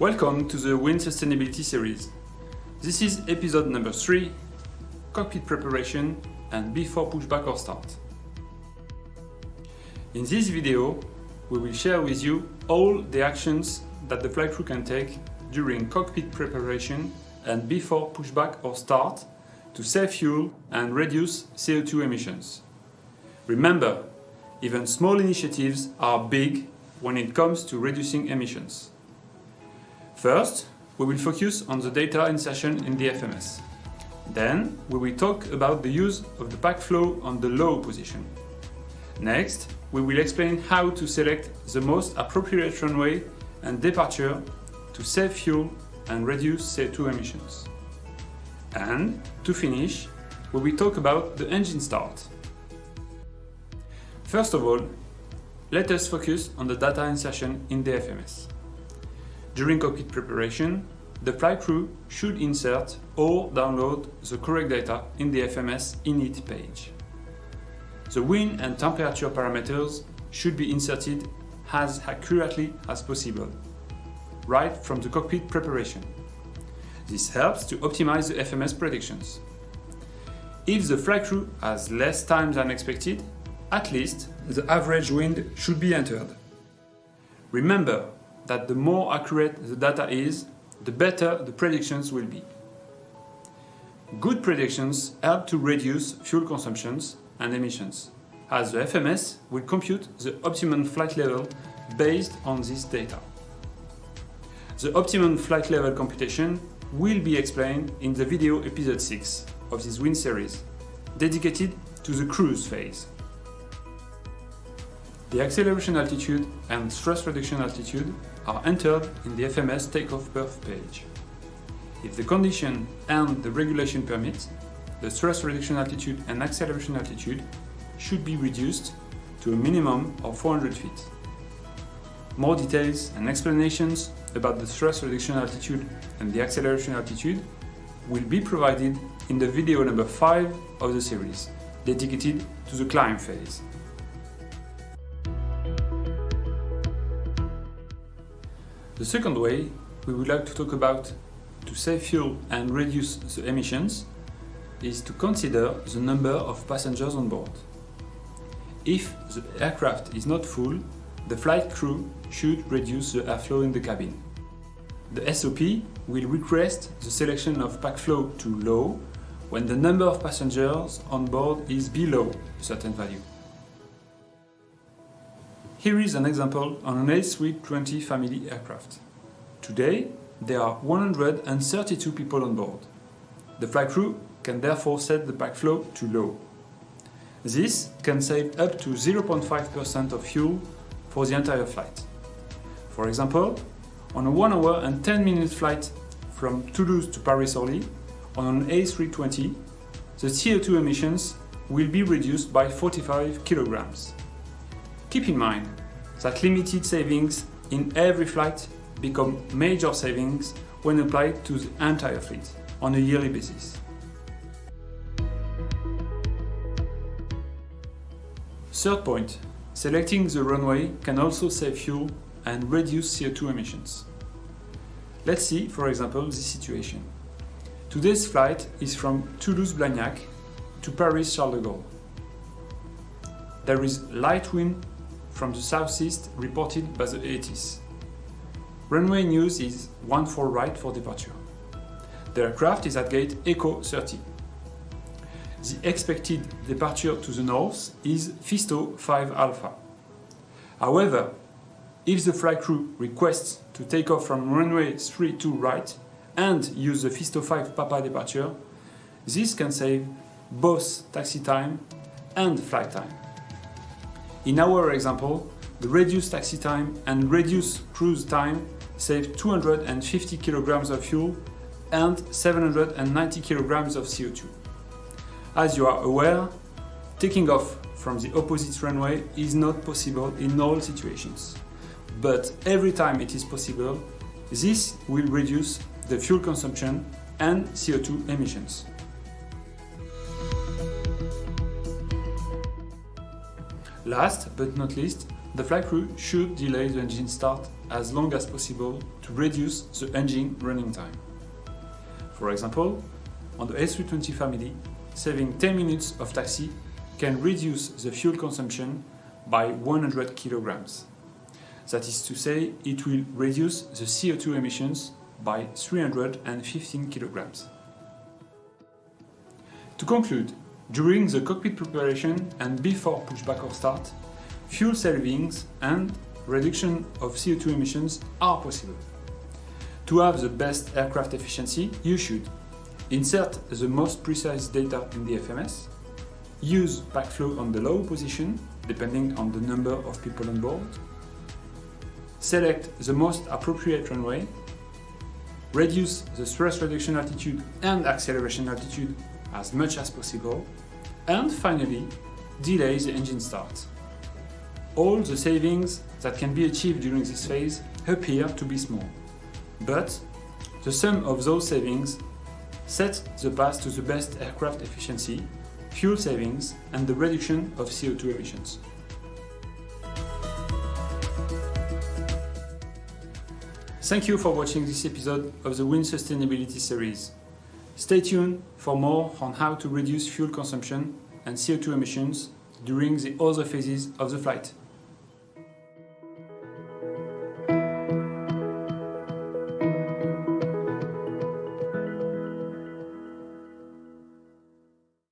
Welcome to the Wind Sustainability series. This is episode number 3, cockpit preparation and before pushback or start. In this video, we will share with you all the actions that the flight crew can take during cockpit preparation and before pushback or start to save fuel and reduce CO2 emissions. Remember, even small initiatives are big when it comes to reducing emissions. First, we will focus on the data insertion in the FMS. Then, we will talk about the use of the pack flow on the low position. Next, we will explain how to select the most appropriate runway and departure to save fuel and reduce CO2 emissions. And, to finish, we will talk about the engine start. First of all, let us focus on the data insertion in the FMS. During cockpit preparation, the flight crew should insert or download the correct data in the FMS init page. The wind and temperature parameters should be inserted as accurately as possible, right from the cockpit preparation. This helps to optimize the FMS predictions. If the flight crew has less time than expected, at least the average wind should be entered. Remember that the more accurate the data is, the better the predictions will be. Good predictions help to reduce fuel consumptions and emissions, as the FMS will compute the optimum flight level based on this data. The optimum flight level computation will be explained in the video episode 6 of this wind series, dedicated to the cruise phase. The acceleration altitude and thrust reduction altitude are entered in the FMS takeoff berth page. If the condition and the regulation permit, the thrust reduction altitude and acceleration altitude should be reduced to a minimum of 400 feet. More details and explanations about the thrust reduction altitude and the acceleration altitude will be provided in the video number 5 of the series, dedicated to the climb phase. The second way we would like to talk about to save fuel and reduce the emissions is to consider the number of passengers on board. If the aircraft is not full, the flight crew should reduce the airflow in the cabin. The SOP will request the selection of pack flow to low when the number of passengers on board is below a certain value. Here is an example on an A320 family aircraft. Today, there are 132 people on board. The flight crew can therefore set the pack flow to low. This can save up to 0.5% of fuel for the entire flight. For example, on a 1 hour and 10 minute flight from Toulouse to Paris-Orly, on an A320, the CO2 emissions will be reduced by 45 kilograms. Keep in mind that limited savings in every flight become major savings when applied to the entire fleet on a yearly basis. Third point, selecting the runway can also save fuel and reduce CO2 emissions. Let's see, for example, this situation. Today's flight is from Toulouse-Blagnac to Paris-Charles de Gaulle. There is light wind from the southeast reported by the ATIS. Runway news is 14 right for departure. The aircraft is at gate Echo 30. The expected departure to the north is Fisto 5 Alpha. However, if the flight crew requests to take off from runway 32 right and use the Fisto 5 Papa departure, this can save both taxi time and flight time. In our example, the reduced taxi time and reduced cruise time save 250 kilograms of fuel and 790 kilograms of CO2. As you are aware, taking off from the opposite runway is not possible in all situations. But every time it is possible, this will reduce the fuel consumption and CO2 emissions. Last but not least, the flight crew should delay the engine start as long as possible to reduce the engine running time. For example, on the A320 family, saving 10 minutes of taxi can reduce the fuel consumption by 100 kilograms. That is to say, it will reduce the CO2 emissions by 315 kilograms. To conclude, during the cockpit preparation and before pushback or start, fuel savings and reduction of CO2 emissions are possible. To have the best aircraft efficiency, you should insert the most precise data in the FMS, use backflow on the low position, depending on the number of people on board, select the most appropriate runway, reduce the thrust reduction altitude and acceleration altitude as much as possible, and finally, delay the engine start. All the savings that can be achieved during this phase appear to be small, but the sum of those savings sets the path to the best aircraft efficiency, fuel savings, and the reduction of CO2 emissions. Thank you for watching this episode of the Wind Sustainability series. Stay tuned for more on how to reduce fuel consumption and CO2 emissions during the other phases of the flight.